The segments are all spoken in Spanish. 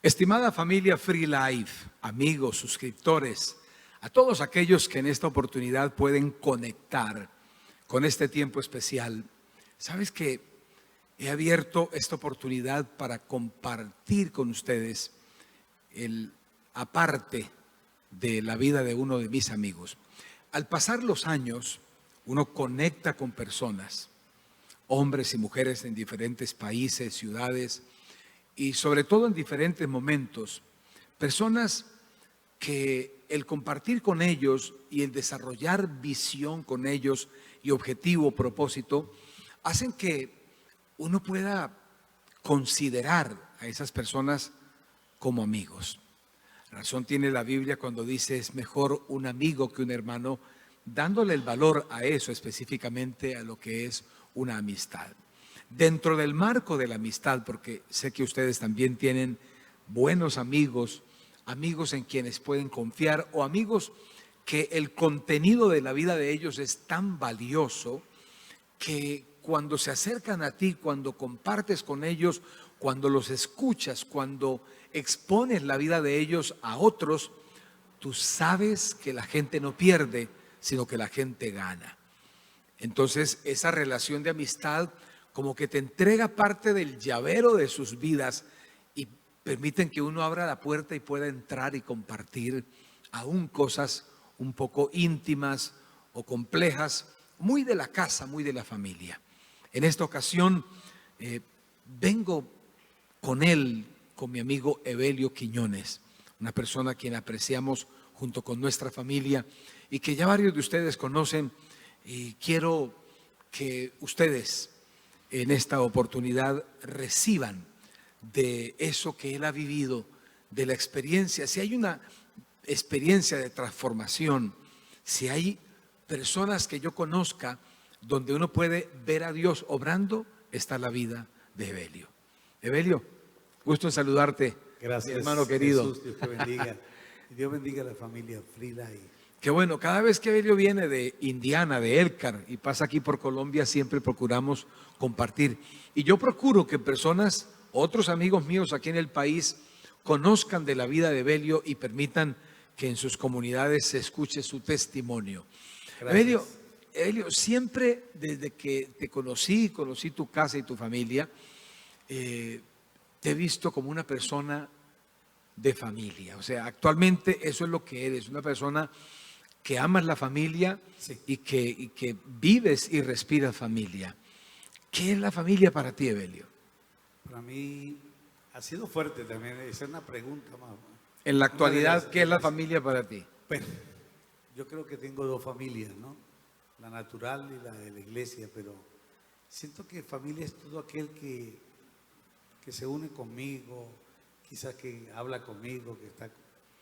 Estimada familia Free Life, amigos, suscriptores, a todos aquellos que en esta oportunidad pueden conectar con este tiempo especial, sabes que he abierto esta oportunidad para compartir con ustedes aparte de la vida de uno de mis amigos. Al pasar los años, uno conecta con personas, hombres y mujeres en diferentes países, ciudades, y sobre todo en diferentes momentos, personas que el compartir con ellos y el desarrollar visión con ellos y objetivo, propósito, hacen que uno pueda considerar a esas personas como amigos. Razón tiene la Biblia cuando dice es mejor un amigo que un hermano, dándole el valor a eso específicamente, a lo que es una amistad. Dentro del marco de la amistad, porque sé que ustedes también tienen buenos amigos, amigos en quienes pueden confiar o amigos que el contenido de la vida de ellos es tan valioso que cuando se acercan a ti, cuando compartes con ellos, cuando los escuchas, cuando expones la vida de ellos a otros, tú sabes que la gente no pierde, sino que la gente gana. Entonces, esa relación de amistad como que te entrega parte del llavero de sus vidas y permiten que uno abra la puerta y pueda entrar y compartir aún cosas un poco íntimas o complejas, muy de la casa, muy de la familia. En esta ocasión vengo con él, con mi amigo Evelio Quiñones, una persona a quien apreciamos junto con nuestra familia y que ya varios de ustedes conocen, y quiero que ustedes en esta oportunidad reciban de eso que él ha vivido, de la experiencia. Si hay una experiencia de transformación, si hay personas que yo conozca donde uno puede ver a Dios obrando, está la vida de Evelio. Evelio, gusto en saludarte. Gracias, mi hermano querido. Jesús, Dios te bendiga. Dios bendiga a la familia Frida. Qué bueno, cada vez que Evelio viene de Indiana, de Elkhart, y pasa aquí por Colombia, siempre procuramos compartir. Y yo procuro que personas, otros amigos míos aquí en el país, conozcan de la vida de Evelio y permitan que en sus comunidades se escuche su testimonio. Evelio, siempre desde que te conocí tu casa y tu familia, te he visto como una persona de familia. O sea, actualmente eso es lo que eres, una persona que amas la familia, sí, y que vives y respiras familia. ¿Qué es la familia para ti, Evelio? Para mí ha sido fuerte también, esa es una pregunta más. En la actualidad, ¿qué es la familia para ti? Bueno, yo creo que tengo dos familias, ¿no? La natural y la de la iglesia, pero siento que familia es todo aquel que se une conmigo, quizás que habla conmigo, que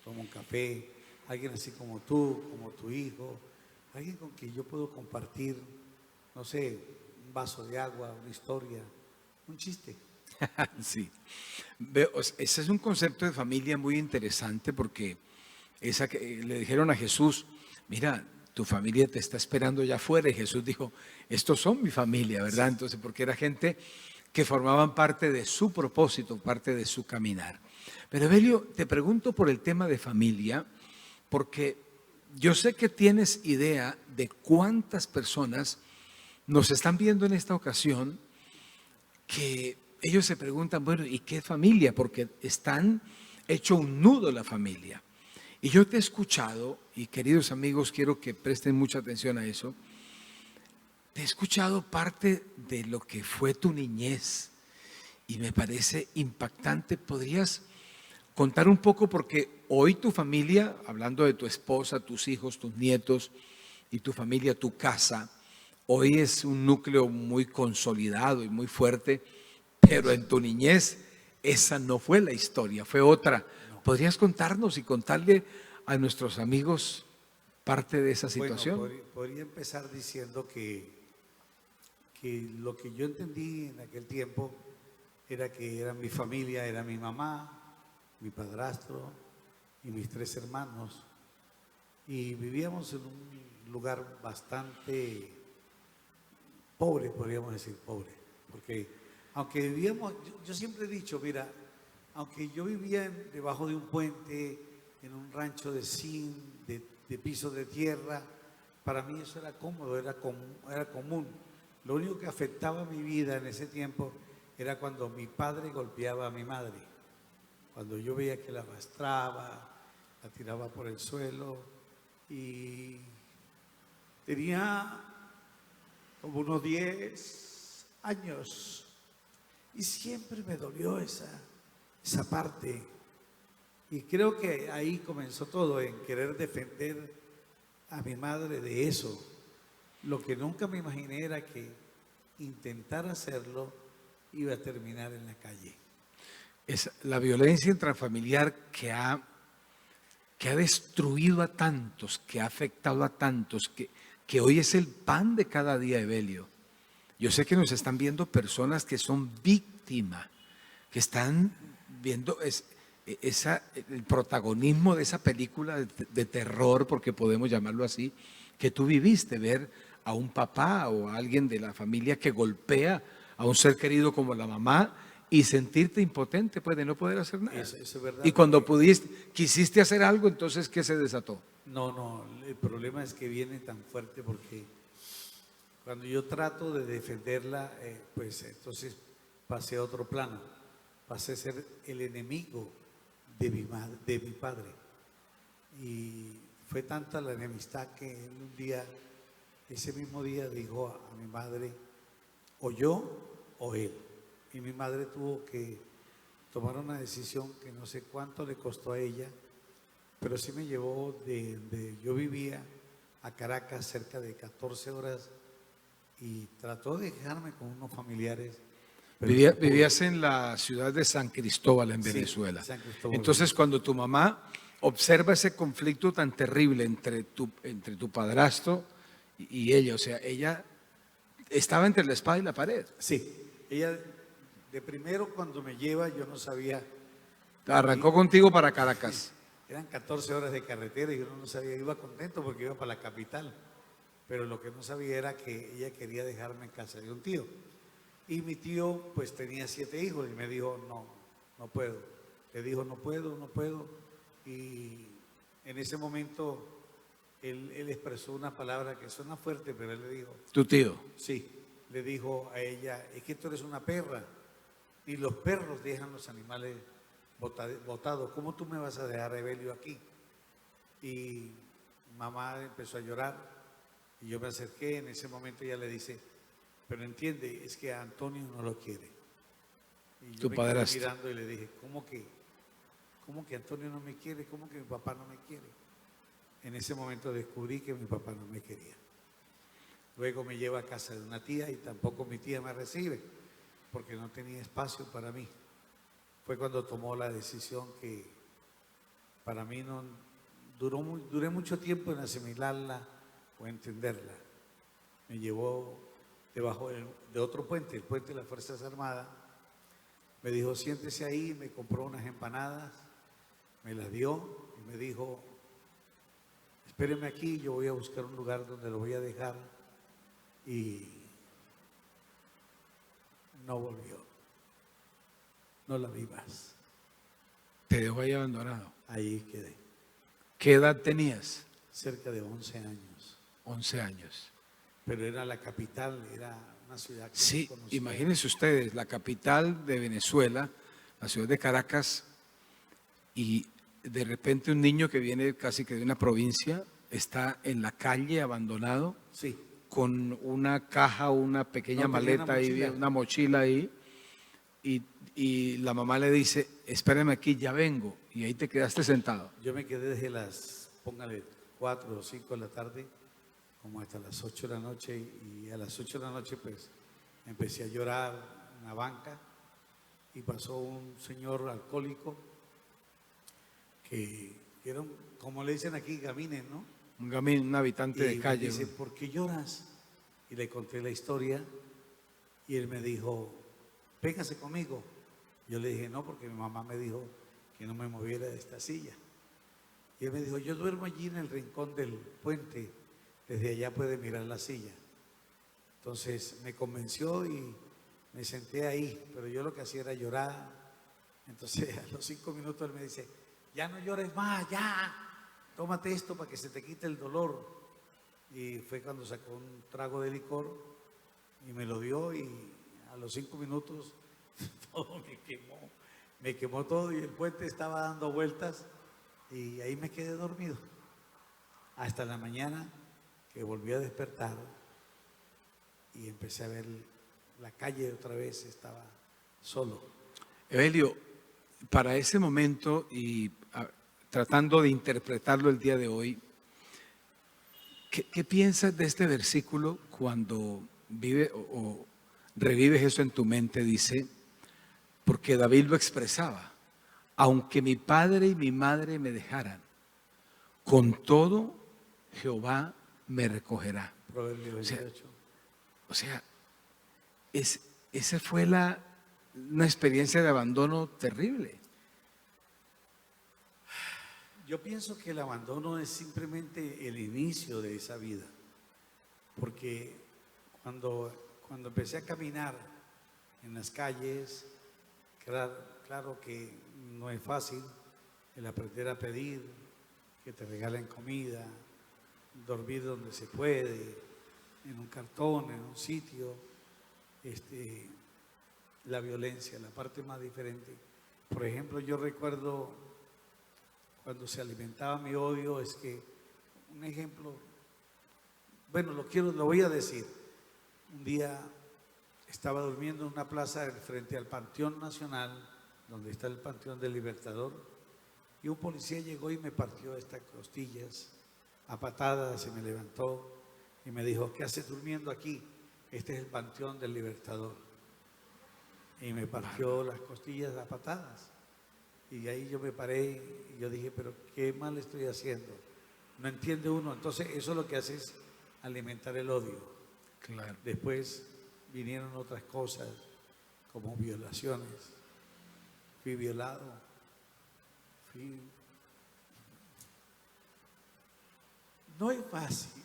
toma un café, alguien así como tú, como tu hijo, alguien con quien yo puedo compartir, no sé, un vaso de agua, una historia, un chiste. Sí, ese es un concepto de familia muy interesante porque esa que le dijeron a Jesús, mira, tu familia te está esperando allá afuera, y Jesús dijo, estos son mi familia, ¿verdad? Sí. Entonces, porque era gente que formaban parte de su propósito, parte de su caminar. Pero Evelio, te pregunto por el tema de familia, porque yo sé que tienes idea de cuántas personas nos están viendo en esta ocasión que ellos se preguntan, bueno, ¿y qué familia? Porque están hecho un nudo la familia. Y yo te he escuchado, y queridos amigos, quiero que presten mucha atención a eso, te he escuchado parte de lo que fue tu niñez y me parece impactante. ¿Podrías contar un poco? Porque hoy tu familia, hablando de tu esposa, tus hijos, tus nietos y tu familia, tu casa, hoy es un núcleo muy consolidado y muy fuerte, pero en tu niñez esa no fue la historia, fue otra. ¿Podrías contarnos y contarle a nuestros amigos parte de esa situación? Bueno, podría empezar diciendo que lo que yo entendí en aquel tiempo era que era mi familia, era mi mamá, mi padrastro y mis 3 hermanos. Y vivíamos en un lugar bastante pobre, podríamos decir pobre. Porque aunque vivíamos, yo siempre he dicho, mira, aunque yo vivía debajo de un puente, en un rancho de zinc, de piso de tierra, para mí eso era cómodo, era común. Lo único que afectaba mi vida en ese tiempo era cuando mi padre golpeaba a mi madre. Cuando yo veía que la arrastraba, la tiraba por el suelo y tenía como unos 10 años y siempre me dolió esa parte. Y creo que ahí comenzó todo, en querer defender a mi madre de eso. Lo que nunca me imaginé era que intentar hacerlo iba a terminar en la calle. Es la violencia intrafamiliar que ha destruido a tantos, que ha afectado a tantos, que hoy es el pan de cada día, Evelio. Yo sé que nos están viendo personas que son víctimas, que están viendo el protagonismo de esa película de terror, porque podemos llamarlo así, que tú viviste, ver a un papá o a alguien de la familia que golpea a un ser querido como la mamá y sentirte impotente, pues, de no poder hacer nada. Eso es verdad. Y cuando quisiste hacer algo, entonces, ¿qué se desató? No, el problema es que viene tan fuerte porque cuando yo trato de defenderla, pues entonces pasé a otro plano, pasé a ser el enemigo de mi padre. Y fue tanta la enemistad que él un día, ese mismo día, dijo a mi madre, o yo o él. Y mi madre tuvo que tomar una decisión que no sé cuánto le costó a ella, pero sí me llevó de donde yo vivía a Caracas, cerca de 14 horas, y trató de dejarme con unos familiares. Vivías en la ciudad de San Cristóbal, en Sí, Venezuela. San Cristóbal. Entonces, cuando tu mamá observa ese conflicto tan terrible entre tu padrastro y ella, o sea, ella estaba entre la espada y la pared. Sí, ella de primero cuando me lleva yo no sabía. Arrancó contigo para Caracas. Eran 14 horas de carretera y yo no sabía, iba contento porque iba para la capital, pero lo que no sabía era que ella quería dejarme en casa de un tío. Y mi tío pues tenía 7 hijos y me dijo, no puedo. Le dijo, no puedo. Y en ese momento él expresó una palabra que suena fuerte, pero él le dijo, Tu tío. sí, le dijo a ella, es que tú eres una perra y los perros dejan los animales botados. ¿Cómo tú me vas a dejar, Evelio, aquí? Y mamá empezó a llorar y yo me acerqué. En ese momento ella le dice, pero entiende, es que a Antonio no lo quiere. Y yo Tu me padrastro. quedé mirando y le dije, ¿cómo que Antonio no me quiere? ¿Cómo que mi papá no me quiere? En ese momento descubrí que mi papá no me quería. Luego me lleva a casa de una tía y tampoco mi tía me recibe porque no tenía espacio para mí. Fue cuando tomó la decisión que para mí no duré mucho tiempo en asimilarla o entenderla. Me llevó debajo de otro puente, el puente de las Fuerzas Armadas. Me dijo, siéntese ahí, me compró unas empanadas, me las dio y me dijo, espéreme aquí, yo voy a buscar un lugar donde lo voy a dejar. Y no volvió, no la vi más. Te dejó ahí abandonado. Ahí quedé, ¿Qué edad tenías? cerca de 11 años. 11 años. Pero era la capital, era una ciudad que Sí, no conocía. imagínense ustedes, la capital de Venezuela, la ciudad de Caracas, y de repente un niño que viene casi que de una provincia está en la calle abandonado Sí, con una caja, una pequeña No, tenía maleta una ahí, mochila. una mochila ahí, y la mamá le dice, espérame aquí, ya vengo, y ahí te quedaste sentado. yo me quedé desde las, póngale, 4 o 5 de la tarde, como hasta las 8 de la noche, y a las 8 de la noche pues empecé a llorar en la banca y pasó un señor alcohólico que era, como le dicen aquí, gamines, ¿no? Un habitante de Y me calle. dice, ¿por qué lloras? Y le conté la historia y él me dijo, véngase conmigo. Yo le dije, no, porque mi mamá me dijo que no me moviera de esta silla. Y él me dijo, yo duermo allí en el rincón del puente, desde allá puede mirar la silla. Entonces me convenció y me senté ahí, pero yo lo que hacía era llorar Entonces a los 5 minutos él me dice, ya no llores más, ya, tómate esto para que se te quite el dolor. Y fue cuando sacó un trago de licor y me lo dio, y a los 5 minutos todo me quemó todo, y el puente estaba dando vueltas y ahí me quedé dormido. Hasta la mañana que volví a despertar y empecé a ver la calle otra vez, estaba solo. Evelio, para ese momento y tratando de interpretarlo el día de hoy, ¿qué piensas de este versículo cuando vive o revives eso en tu mente? Dice, porque David lo expresaba, aunque mi padre y mi madre me dejaran, con todo Jehová me recogerá. Proverbio 28. O sea, esa fue una experiencia de abandono terrible. Yo pienso que el abandono es simplemente el inicio de esa vida, porque cuando empecé a caminar en las calles, claro que no es fácil el aprender a pedir, que te regalen comida, dormir donde se puede, en un cartón, en un sitio, la violencia, la parte más diferente. Por ejemplo, yo recuerdo cuando se alimentaba mi odio, es que, un ejemplo, bueno, lo voy a decir. Un día estaba durmiendo en una plaza frente al Panteón Nacional, donde está el Panteón del Libertador, y un policía llegó y me partió estas costillas a patadas, y me levantó y me dijo, ¿qué haces durmiendo aquí? Este es el Panteón del Libertador. Y me partió las costillas a patadas. Y ahí yo me paré y yo dije, pero qué mal estoy haciendo. No entiende uno. Entonces eso lo que hace es alimentar el odio. Claro. Después vinieron otras cosas como violaciones. Fui violado. No es fácil,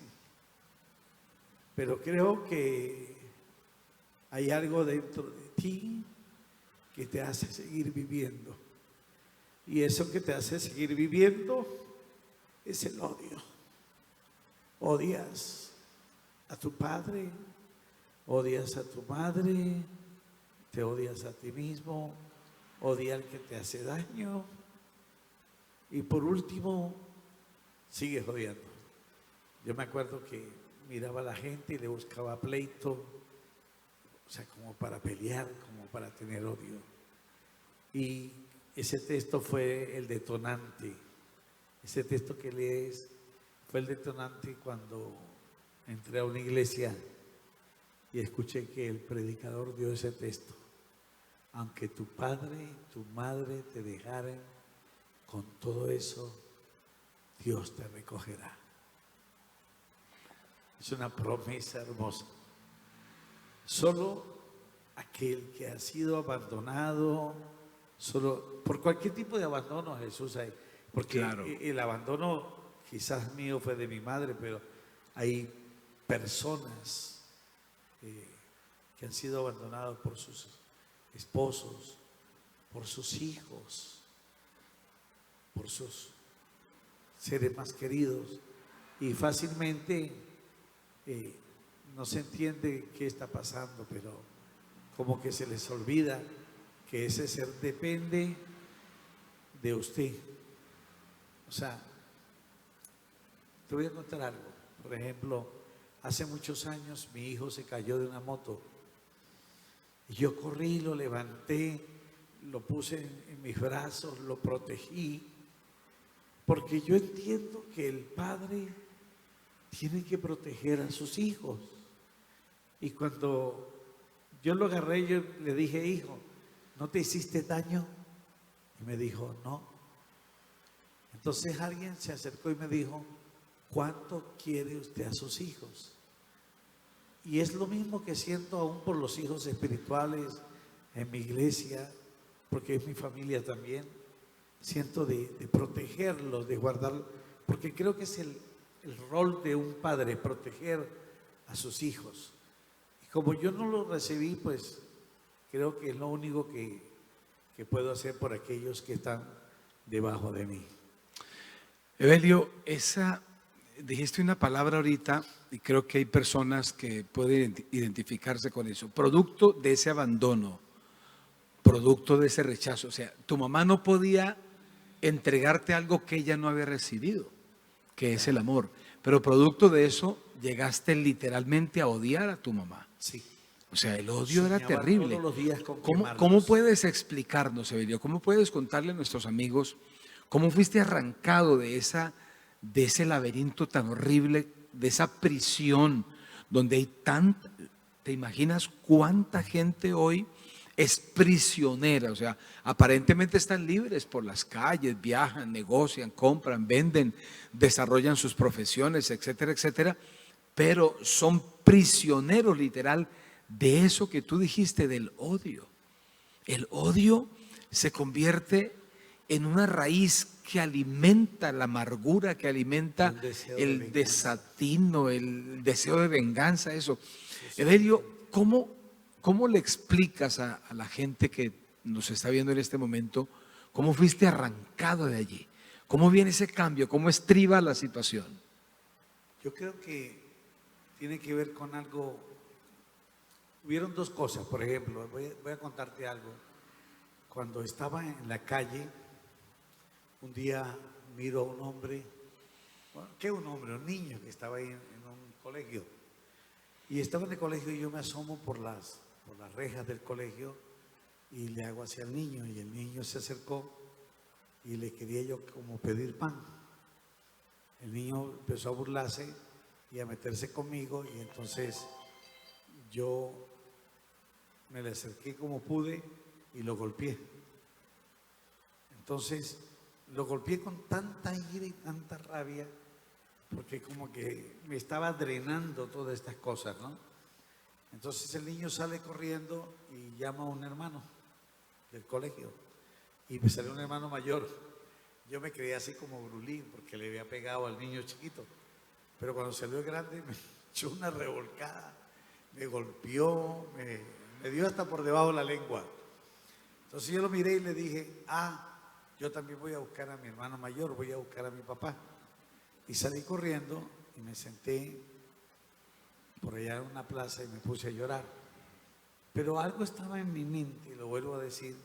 pero creo que hay algo dentro de ti que te hace seguir viviendo. Y eso que te hace seguir viviendo es el odio. Odias a tu padre, odias a tu madre, te odias a ti mismo, odias al que te hace daño, y por último, sigues odiando. Yo me acuerdo que miraba a la gente y le buscaba pleito, o sea, como para pelear, como para tener odio. Y ese texto fue el detonante. Ese texto que lees fue el detonante cuando entré a una iglesia y escuché que el predicador dio ese texto. Aunque tu padre y tu madre te dejaren, con todo eso, Dios te recogerá. Es una promesa hermosa. Solo aquel que ha sido abandonado, solo por cualquier tipo de abandono, Jesús, hay, porque claro, el abandono quizás mío fue de mi madre, pero hay personas que han sido abandonados por sus esposos, por sus hijos, por sus seres más queridos, y fácilmente no se entiende qué está pasando, pero como que se les olvida que ese ser depende de usted. O sea, te voy a contar algo. Por ejemplo, hace muchos años mi hijo se cayó de una moto y yo corrí, lo levanté, lo puse en mis brazos, lo protegí, porque yo entiendo que el padre tiene que proteger a sus hijos. Y cuando yo lo agarré, yo le dije, hijo, ¿no te hiciste daño? Y me dijo, no. Entonces alguien se acercó y me dijo, ¿cuánto quiere usted a sus hijos? Y es lo mismo que siento aún por los hijos espirituales en mi iglesia, porque es mi familia también. Siento de protegerlos, de guardarlos, porque creo que es el rol de un padre, proteger a sus hijos. Y como yo no lo recibí, pues creo que es lo único que que puedo hacer por aquellos que están debajo de mí. Evelio, dijiste una palabra ahorita y creo que hay personas que pueden identificarse con eso. Producto de ese abandono, producto de ese rechazo. O sea, tu mamá no podía entregarte algo que ella no había recibido, que es el amor. Pero producto de eso llegaste literalmente a odiar a tu mamá. Sí. O sea, el odio era Soñaba terrible. todos los días con ¿Cómo quemarlos. puedes explicarnos, Evelio? ¿Cómo puedes contarle a nuestros amigos cómo fuiste arrancado de ese laberinto tan horrible, de esa prisión donde hay tanta, ¿te imaginas cuánta gente hoy es prisionera? O sea, aparentemente están libres por las calles, viajan, negocian, compran, venden, desarrollan sus profesiones, etcétera, etcétera, pero son prisioneros literal de eso que tú dijiste, del odio. El odio se convierte en una raíz que alimenta la amargura, que alimenta el desatino, el deseo de venganza, eso. Evelio, ¿cómo le explicas a la gente que nos está viendo en este momento, cómo fuiste arrancado de allí? ¿Cómo viene ese cambio? ¿Cómo estriba la situación? Yo creo que tiene que ver con algo. Hubieron dos cosas, por ejemplo, voy a contarte algo. Cuando estaba en la calle, un día miro a un hombre, bueno, ¿qué un hombre? Un niño que estaba ahí en un colegio. Y estaba en el colegio y yo me asomo por las rejas del colegio y le hago hacia el niño. Y el niño se acercó y le quería yo como pedir pan. El niño empezó a burlarse y a meterse conmigo y entonces yo me le acerqué como pude y lo golpeé. Entonces lo golpeé con tanta ira y tanta rabia porque como que me estaba drenando todas estas cosas, ¿no? Entonces el niño sale corriendo y llama a un hermano del colegio y me salió un hermano mayor. Yo me creía así como Brulín porque le había pegado al niño chiquito, pero cuando salió el grande me echó una revolcada, me golpeó, me dio hasta por debajo de la lengua. Entonces yo lo miré y le dije, yo también voy a buscar a mi hermano mayor, voy a buscar a mi papá. Y salí corriendo y me senté por allá en una plaza y me puse a llorar. Pero algo estaba en mi mente, y lo vuelvo a decir,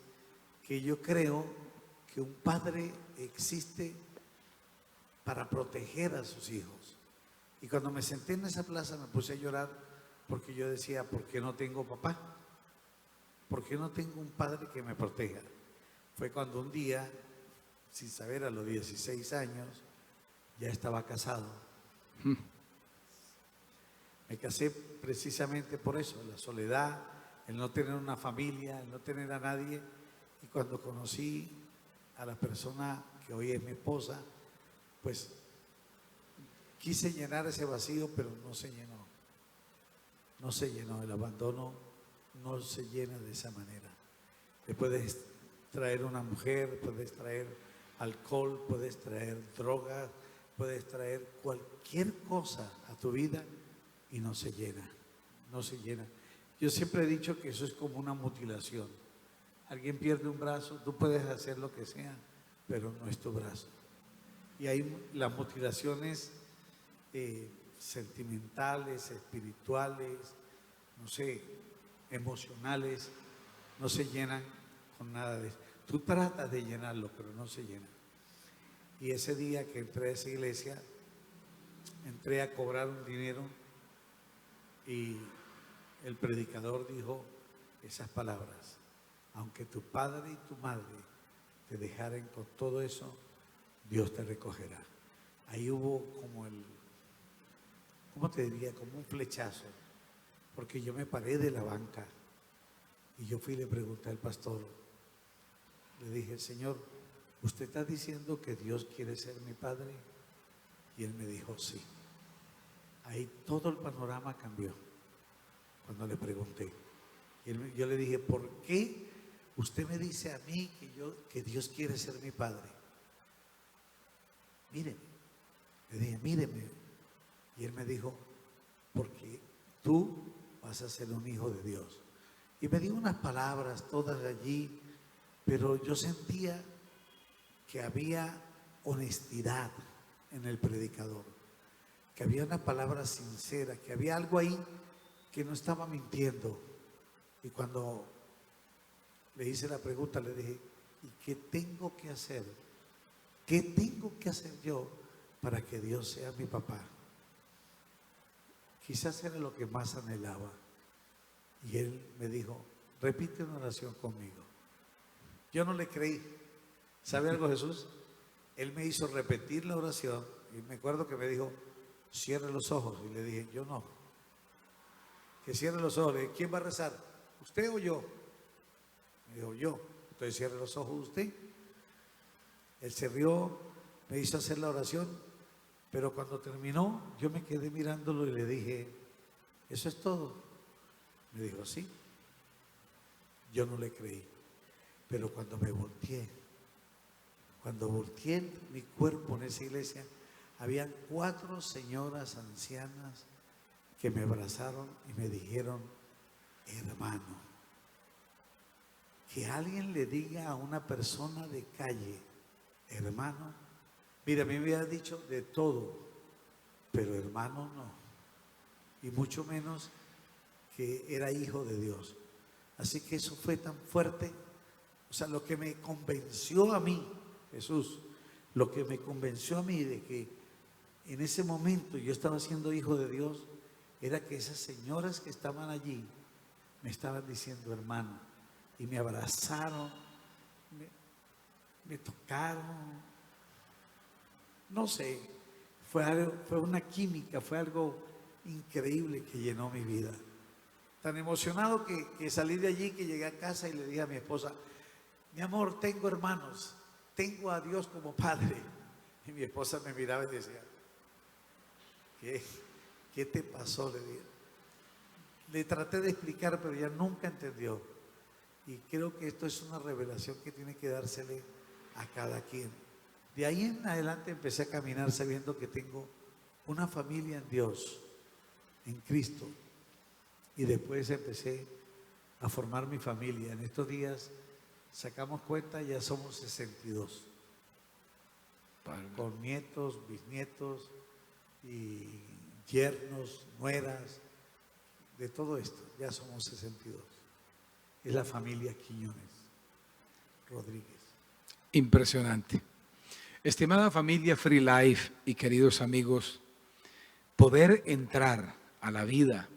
que yo creo que un padre existe para proteger a sus hijos. Y cuando me senté en esa plaza me puse a llorar porque yo decía, ¿por qué no tengo papá? ¿Por qué no tengo un padre que me proteja? Fue cuando un día, sin saber, a los 16 años, ya estaba casado. Me casé precisamente por eso, la soledad, el no tener una familia, el no tener a nadie. Y cuando conocí a la persona que hoy es mi esposa, pues quise llenar ese vacío, pero no se llenó. No se llenó, el abandono no se llena de esa manera. Te puedes traer una mujer, puedes traer alcohol, puedes traer drogas, puedes traer cualquier cosa a tu vida y no se llena, no se llena. Yo siempre he dicho que eso es como una mutilación. Alguien pierde un brazo, tú puedes hacer lo que sea, pero no es tu brazo. Y hay las mutilaciones sentimentales, espirituales, no sé, emocionales, no se llenan con nada de eso. Tú tratas de llenarlo, pero no se llena. Y ese día que entré a esa iglesia, entré a cobrar un dinero y el predicador dijo esas palabras: aunque tu padre y tu madre te dejaren con todo eso, Dios te recogerá. Ahí hubo como ¿cómo te diría? Como un flechazo, porque yo me paré de la banca y yo fui y le pregunté al pastor, le dije, Señor, ¿usted está diciendo que Dios quiere ser mi padre? Y él me dijo, sí. Ahí todo el panorama cambió cuando le pregunté. Y yo le dije, ¿por qué usted me dice a mí que Dios quiere ser mi padre? Míreme. Le dije, míreme. Y él me dijo, porque tú vas a ser un hijo de Dios. Y me dio unas palabras todas allí pero yo sentía que había honestidad en el predicador, que había una palabra sincera, que había algo ahí que no estaba mintiendo. Y cuando le hice la pregunta, le dije, ¿y qué tengo que hacer? ¿Qué tengo que hacer yo para que Dios sea mi papá? Quizás era lo que más anhelaba. Y él me dijo, repite una oración conmigo. Yo no le creí. ¿Sabe algo, Jesús? Él me hizo repetir la oración y me acuerdo que me dijo, cierre los ojos. Y le dije, yo no. Que cierre los ojos. Le dije, ¿quién va a rezar? ¿Usted o yo? Me dijo, yo. Entonces cierre los ojos usted. Él se rió, me hizo hacer la oración, pero cuando terminó, yo me quedé mirándolo y le dije, ¿eso es todo? Me dijo, sí. Yo no le creí. Pero cuando volteé mi cuerpo en esa iglesia, habían 4 señoras ancianas que me abrazaron y me dijeron, hermano, que alguien le diga a una persona de calle, hermano, mira, a mí me había dicho de todo, pero hermano no, y mucho menos que era hijo de Dios. Así que eso fue tan fuerte. O sea, lo que me convenció a mí, Jesús, lo que me convenció a mí de que en ese momento yo estaba siendo hijo de Dios, era que esas señoras que estaban allí me estaban diciendo hermano, y me abrazaron, me tocaron, no sé, fue una química, fue algo increíble que llenó mi vida. Tan emocionado que salí de allí, que llegué a casa y le dije a mi esposa, mi amor, tengo hermanos, tengo a Dios como Padre. Y mi esposa me miraba y decía, ¿qué te pasó? Le dije. Le traté de explicar, pero ella nunca entendió. Y creo que esto es una revelación que tiene que dársele a cada quien. De ahí en adelante empecé a caminar sabiendo que tengo una familia en Dios, en Cristo. Y después empecé a formar mi familia. En estos días sacamos cuenta, ya somos 62. Con nietos, bisnietos y yernos, nueras, de todo esto, ya somos 62. Es la familia Quiñones Rodríguez. Impresionante. Estimada familia Free Life y queridos amigos, poder entrar a la vida,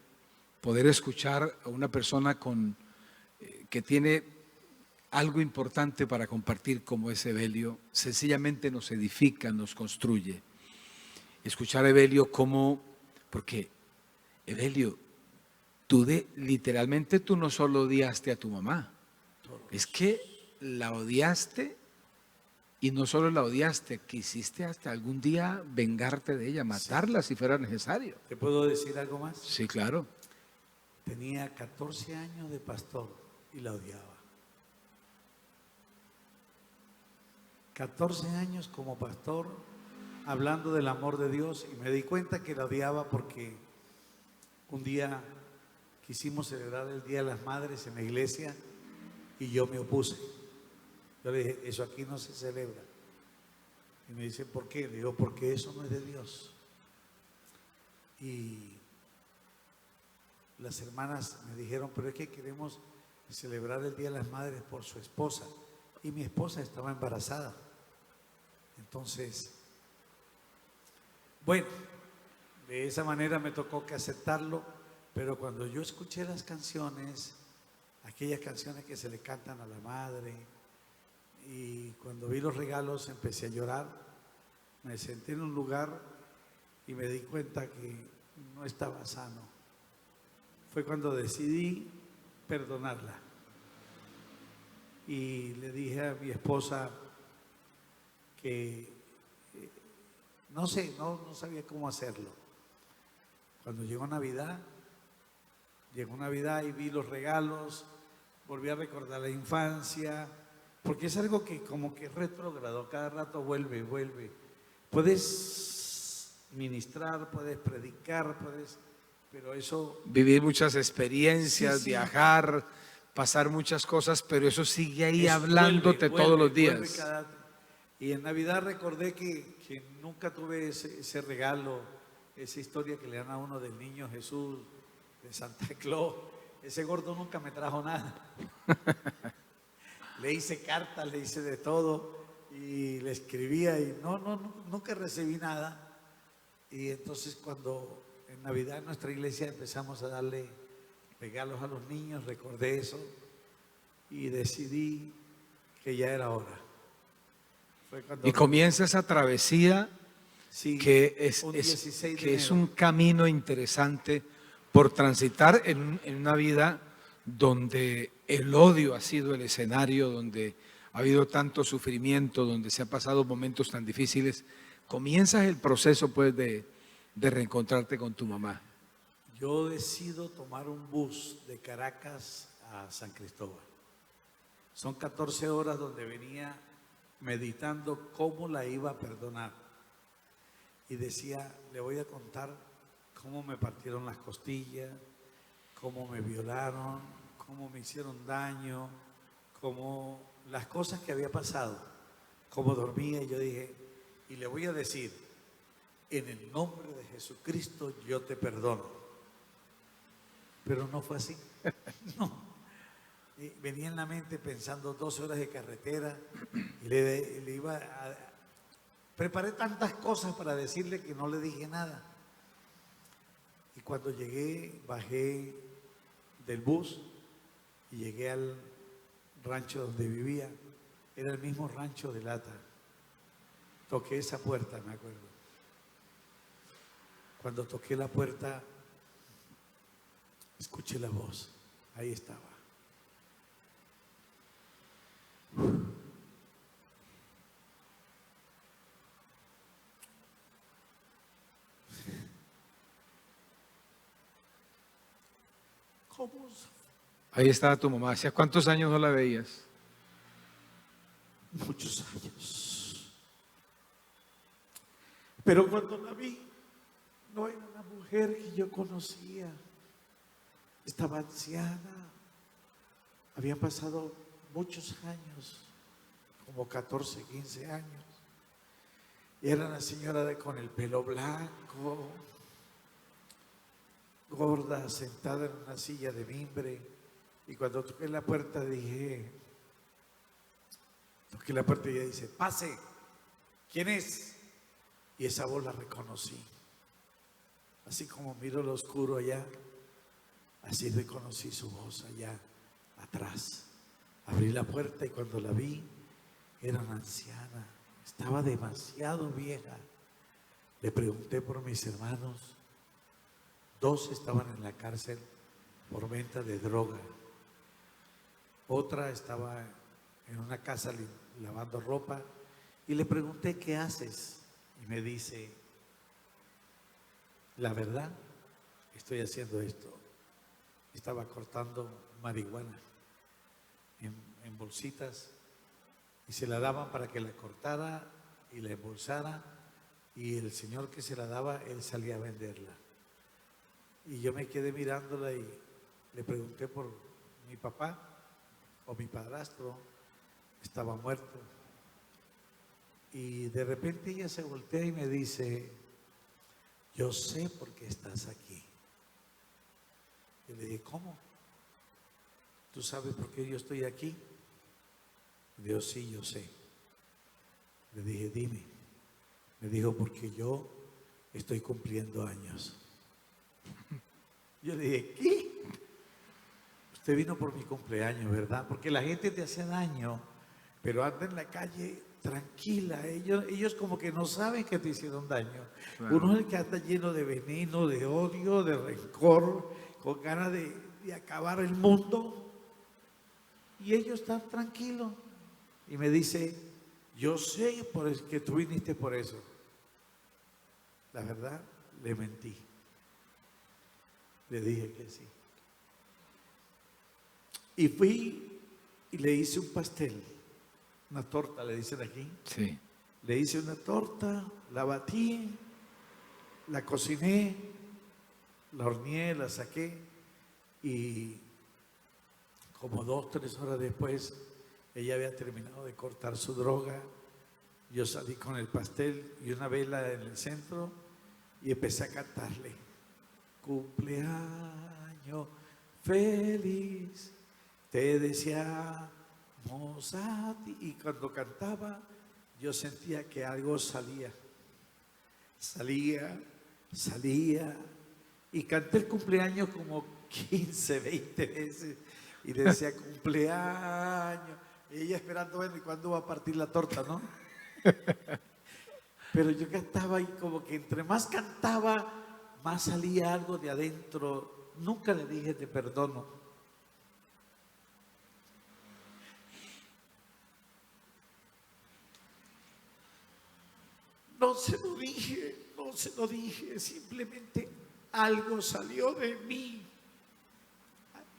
poder escuchar a una persona que tiene algo importante para compartir como es Evelio, sencillamente nos edifica, nos construye. Escuchar a Evelio porque Evelio, literalmente tú no solo odiaste a tu mamá, es que la odiaste y no solo la odiaste, quisiste hasta algún día vengarte de ella, matarla si fuera necesario. ¿Te puedo decir algo más? Sí, claro. Tenía 14 años de pastor y la odiaba. 14 años como pastor, hablando del amor de Dios, y me di cuenta que la odiaba porque un día quisimos celebrar el Día de las Madres en la iglesia y yo me opuse. Yo le dije, eso aquí no se celebra. Y me dice, ¿por qué? Le digo, porque eso no es de Dios. Y las hermanas me dijeron, pero es que queremos celebrar el Día de las Madres por su esposa. Y mi esposa estaba embarazada. Entonces, bueno, de esa manera me tocó que aceptarlo, pero cuando yo escuché las canciones, aquellas canciones que se le cantan a la madre, y cuando vi los regalos empecé a llorar, me senté en un lugar y me di cuenta que no estaba sano. Fue cuando decidí perdonarla. Y le dije a mi esposa que no sabía cómo hacerlo. Cuando llegó Navidad y vi los regalos, volví a recordar la infancia, porque es algo que como que es retrógrado, cada rato vuelve. Puedes ministrar, puedes predicar, pero eso... Vivir muchas experiencias, Sí. viajar, pasar muchas cosas, pero eso sigue ahí Eso hablándote vuelve, todos los vuelve días. y en Navidad recordé que nunca tuve ese regalo, esa historia que le dan a uno del niño Jesús, de Santa Claus. Ese gordo nunca me trajo nada. Le hice cartas, le hice de todo y le escribía y nunca recibí nada. Y entonces cuando en Navidad en nuestra iglesia empezamos a darle regalos a los niños, recordé eso y decidí que ya era hora. Fue cuando Y comienza esa travesía sí, que un 16 de que es enero. un camino interesante por transitar en una vida donde el odio ha sido el escenario, donde ha habido tanto sufrimiento, donde se han pasado momentos tan difíciles. Comienzas el proceso pues de reencontrarte con tu mamá. Yo decido tomar un bus de Caracas a San Cristóbal. Son 14 horas donde venía meditando cómo la iba a perdonar. Y decía, le voy a contar cómo me partieron las costillas, cómo me violaron, cómo me hicieron daño, cómo las cosas que había pasado, cómo dormía. Y yo dije, y le voy a decir, en el nombre de Jesucristo yo te perdono. Pero no fue así. No. Venía en la mente pensando 12 horas de carretera y le iba a... Preparé tantas cosas para decirle que no le dije nada. Y cuando llegué, bajé del bus y llegué al rancho donde vivía. Era el mismo rancho de Lata. Toqué esa puerta, me acuerdo. Cuando toqué la puerta, escuché la voz. Ahí estaba. ¿Cómo? Ahí estaba tu mamá. ¿Hacía cuántos años no la veías? Muchos años. Pero cuando la vi, no era la mujer que yo conocía. Estaba anciana. Habían pasado muchos años, como 14, 15 años. Y era una señora con el pelo blanco, gorda, sentada en una silla de mimbre. Y cuando toqué la puerta y ella dice, pase, ¿quién es? Y esa voz la reconocí. Así como miro lo oscuro allá, así reconocí su voz allá atrás. Abrí la puerta y cuando la vi, era una anciana, estaba demasiado vieja. Le pregunté por mis hermanos, 2 estaban en la cárcel por venta de droga. Otra estaba en una casa lavando ropa y le pregunté, ¿qué haces? Y me dice, la verdad, estoy haciendo esto. Estaba cortando marihuana en bolsitas y se la daban para que la cortara y la embolsara y el señor que se la daba, él salía a venderla. Y yo me quedé mirándola y le pregunté por mi papá o mi padrastro, estaba muerto. Y de repente ella se voltea y me dice, yo sé por qué estás aquí. Y le dije, ¿cómo? ¿Tú sabes por qué yo estoy aquí? Y dijo, sí, yo sé. Le dije, dime. Me dijo, porque yo estoy cumpliendo años. Yo le dije, ¿qué? Usted vino por mi cumpleaños, ¿verdad? Porque la gente te hace daño, pero anda en la calle tranquila. Ellos como que no saben que te hicieron daño. Claro. Uno es el que anda lleno de veneno, de odio, de rencor, con ganas de acabar el mundo. Y ellos están tranquilos. Y me dice, yo sé que tú viniste por eso. La verdad, le mentí. Le dije que sí. Y fui y le hice un pastel, una torta, le dicen aquí. Sí. Le hice una torta, la batí, la cociné, la horneé, la saqué y como 2, 3 horas después, ella había terminado de cortar su droga. Yo salí con el pastel y una vela en el centro y empecé a cantarle: cumpleaños feliz, te deseamos a ti. Y cuando cantaba, yo sentía que algo salía, y canté el cumpleaños como 15, 20 veces y le decía cumpleaños, y ella esperando, bueno, ¿y cuándo va a partir la torta, no? Pero yo cantaba y como que entre más cantaba, más salía algo de adentro. Nunca le dije te perdono. No se lo dije, simplemente algo salió de mí.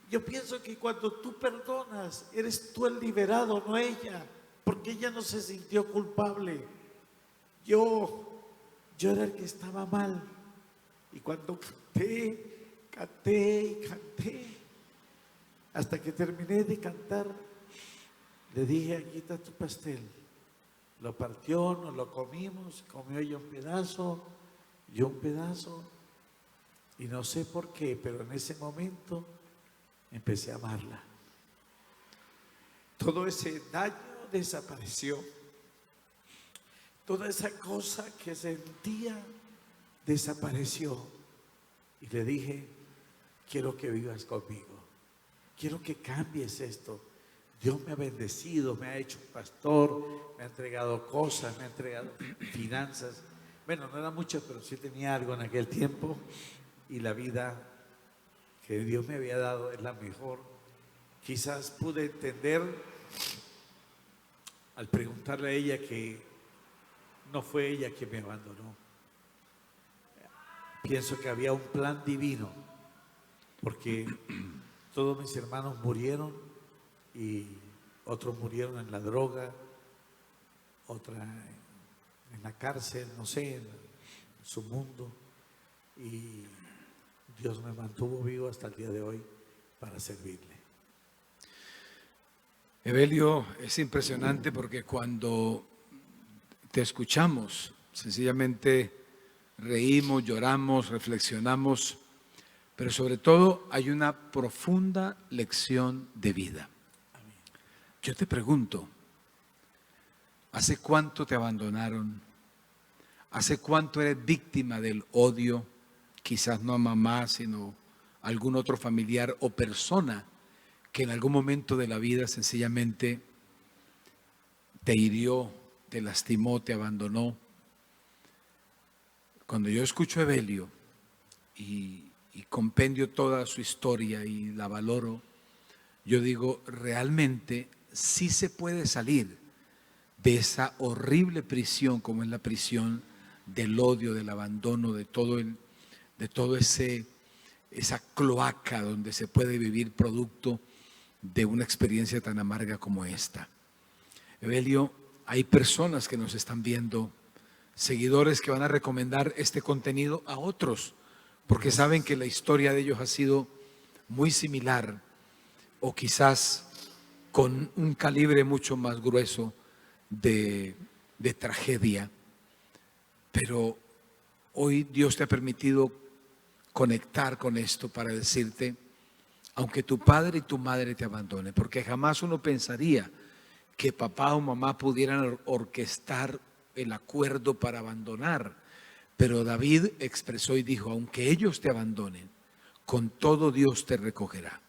Yo pienso que cuando tú perdonas, eres tú el liberado, no ella, porque ella no se sintió culpable. Yo era el que estaba mal. Y cuando canté, hasta que terminé de cantar, le dije: aquí está tu pastel. Lo partió, nos lo comimos, comió ella un pedazo, yo un pedazo, y no sé por qué, pero en ese momento empecé a amarla. Todo ese daño desapareció. Toda esa cosa que sentía desapareció. Y le dije: quiero que vivas conmigo, quiero que cambies esto. Dios me ha bendecido, me ha hecho un pastor, me ha entregado cosas, me ha entregado finanzas. Bueno, no era mucho, pero sí tenía algo en aquel tiempo, y la vida que Dios me había dado es la mejor. Quizás pude entender al preguntarle a ella que no fue ella quien me abandonó. Pienso que había un plan divino, porque todos mis hermanos murieron y otros murieron en la droga, otra en la cárcel, no sé, en su mundo, y Dios me mantuvo vivo hasta el día de hoy para servirle. Evelio, es impresionante porque cuando te escuchamos, sencillamente reímos, lloramos, reflexionamos, pero sobre todo hay una profunda lección de vida. Yo te pregunto, ¿hace cuánto te abandonaron? ¿Hace cuánto eres víctima del odio? Quizás no a mamá, sino a algún otro familiar o persona que en algún momento de la vida sencillamente te hirió, te lastimó, te abandonó. Cuando yo escucho a Evelio y compendio toda su historia y la valoro, yo digo, realmente sí se puede salir de esa horrible prisión como es la prisión del odio, del abandono, de todo esa cloaca donde se puede vivir producto de una experiencia tan amarga como esta. Evelio, hay personas que nos están viendo, seguidores que van a recomendar este contenido a otros, porque saben que la historia de ellos ha sido muy similar o quizás con un calibre mucho más grueso de tragedia. Pero hoy Dios te ha permitido conectar con esto para decirte, aunque tu padre y tu madre te abandonen, porque jamás uno pensaría que papá o mamá pudieran orquestar el acuerdo para abandonar. Pero David expresó y dijo, aunque ellos te abandonen, con todo Dios te recogerá.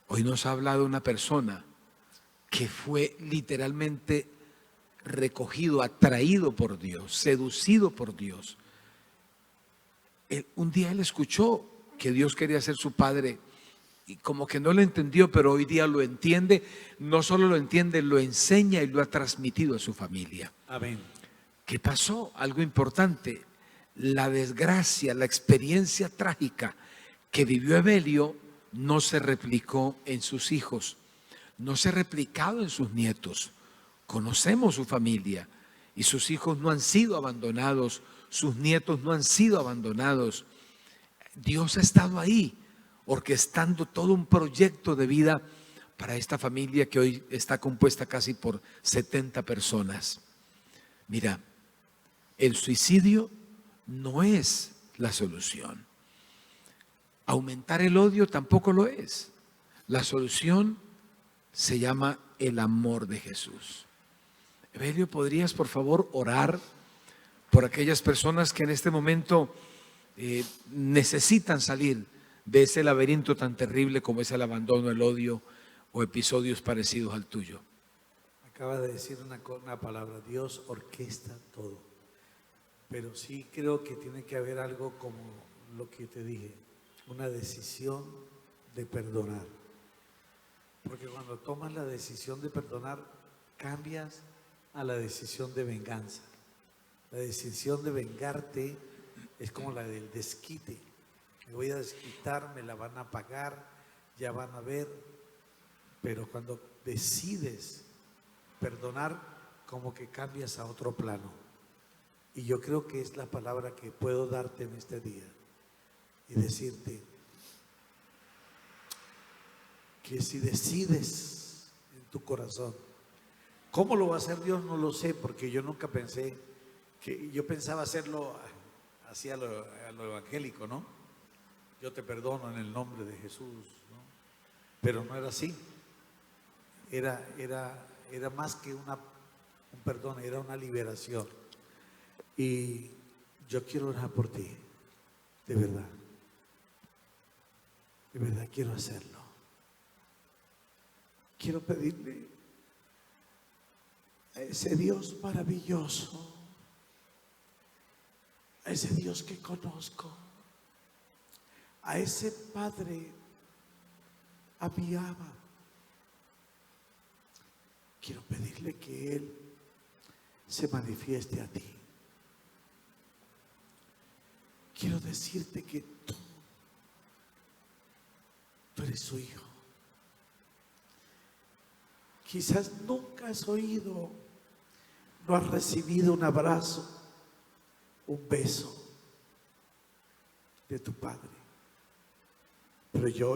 Hoy nos ha hablado una persona que fue literalmente recogido, atraído por Dios, seducido por Dios. Un día él escuchó que Dios quería ser su padre y como que no lo entendió, pero hoy día lo entiende. No solo lo entiende, lo enseña y lo ha transmitido a su familia. Amén. ¿Qué pasó? Algo importante. La desgracia, la experiencia trágica que vivió Evelio no se replicó en sus hijos, no se ha replicado en sus nietos. Conocemos su familia y sus hijos no han sido abandonados, sus nietos no han sido abandonados. Dios ha estado ahí orquestando todo un proyecto de vida para esta familia que hoy está compuesta casi por 70 personas. Mira, el suicidio no es la solución. Aumentar el odio tampoco lo es. La solución se llama el amor de Jesús. Evelio, ¿podrías por favor orar por aquellas personas que en este momento necesitan salir de ese laberinto tan terrible como es el abandono, el odio o episodios parecidos al tuyo? Acaba de decir una palabra: Dios orquesta todo. Pero sí creo que tiene que haber algo como lo que te dije, una decisión de perdonar. Porque cuando tomas la decisión de perdonar, cambias a la decisión de venganza. La decisión de vengarte es como la del desquite. Me voy a desquitar, me la van a pagar, ya van a ver. Pero cuando decides perdonar, como que cambias a otro plano. Y yo creo que es la palabra que puedo darte en este día y decirte que si decides en tu corazón, ¿cómo lo va a hacer Dios? No lo sé, porque yo nunca pensé yo pensaba hacerlo así a lo evangélico, ¿no? Yo te perdono en el nombre de Jesús, ¿no? Pero no era así. Era más que un perdón, era una liberación. Y yo quiero orar por ti, de verdad. De verdad quiero hacerlo. Quiero pedirle a ese Dios maravilloso, a ese Dios que conozco, a ese Padre a mi Abba. Quiero pedirle que Él se manifieste a ti. Quiero decirte que tú eres su hijo. Quizás nunca has oído, no has recibido un abrazo, un beso de tu Padre. Pero yo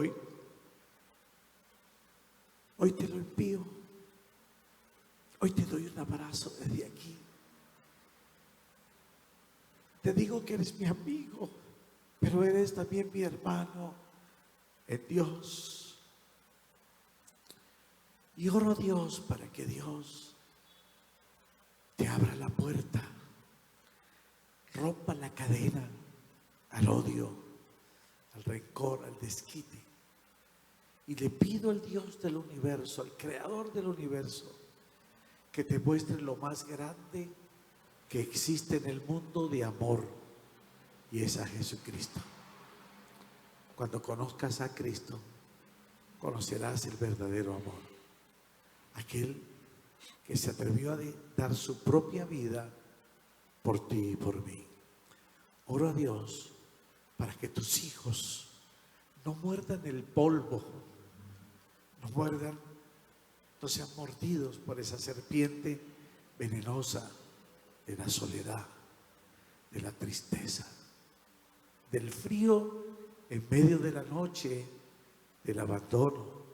hoy te lo envío. Hoy te doy un abrazo desde aquí. Te digo que eres mi amigo, pero eres también mi hermano en Dios. Y oro a Dios para que Dios te abra la puerta, rompa la cadena al odio, al rencor, al desquite. Y le pido al Dios del universo, al creador del universo, que te muestre lo más grande que existe en el mundo de amor, y es a Jesucristo. Cuando conozcas a Cristo, conocerás el verdadero amor. Aquel que se atrevió a dar su propia vida por ti y por mí. Oro a Dios para que tus hijos no muerdan el polvo, no sean mordidos por esa serpiente venenosa de la soledad, de la tristeza, del frío en medio de la noche, del abandono.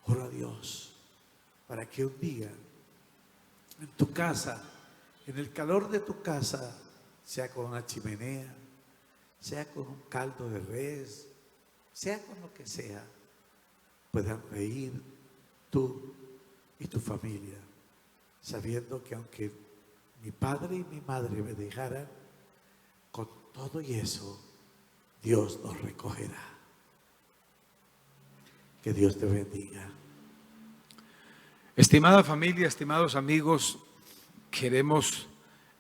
Oro a Dios para que un día en tu casa, en el calor de tu casa, sea con una chimenea, sea con un caldo de res, sea con lo que sea, puedan reír tú y tu familia, sabiendo que aunque mi padre y mi madre me dejaran, con todo y eso, Dios nos recogerá. Que Dios te bendiga. Estimada familia, estimados amigos, queremos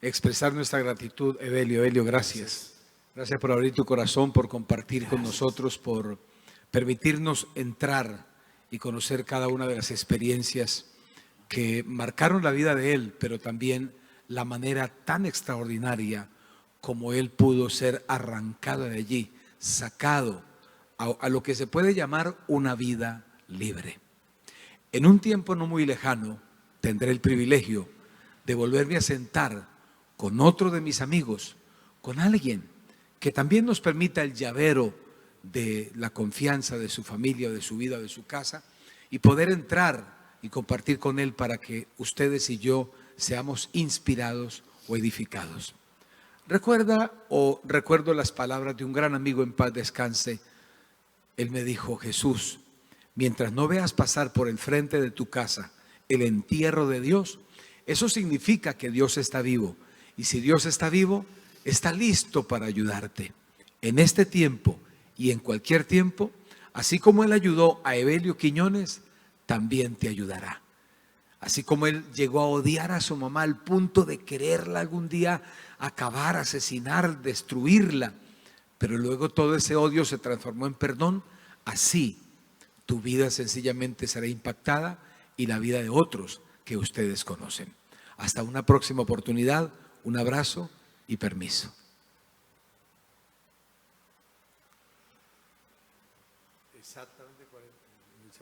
expresar nuestra gratitud. Evelio, gracias. Gracias por abrir tu corazón, por compartir con nosotros, por permitirnos entrar y conocer cada una de las experiencias que marcaron la vida de él, pero también la manera tan extraordinaria como él pudo ser arrancado de allí, sacado a lo que se puede llamar una vida libre. En un tiempo no muy lejano tendré el privilegio de volverme a sentar con otro de mis amigos, con alguien que también nos permita el llavero de la confianza de su familia, de su vida, de su casa, y poder entrar y compartir con él para que ustedes y yo seamos inspirados o edificados. Recuerdo las palabras de un gran amigo, en paz descanse. Él me dijo: Jesús, mientras no veas pasar por el frente de tu casa el entierro de Dios, eso significa que Dios está vivo. Y si Dios está vivo, está listo para ayudarte. En este tiempo y en cualquier tiempo, así como Él ayudó a Evelio Quiñones, también te ayudará. Así como él llegó a odiar a su mamá al punto de quererla algún día acabar, asesinar, destruirla, pero luego todo ese odio se transformó en perdón, así tu vida sencillamente será impactada y la vida de otros que ustedes conocen. Hasta una próxima oportunidad, un abrazo y permiso. Exactamente.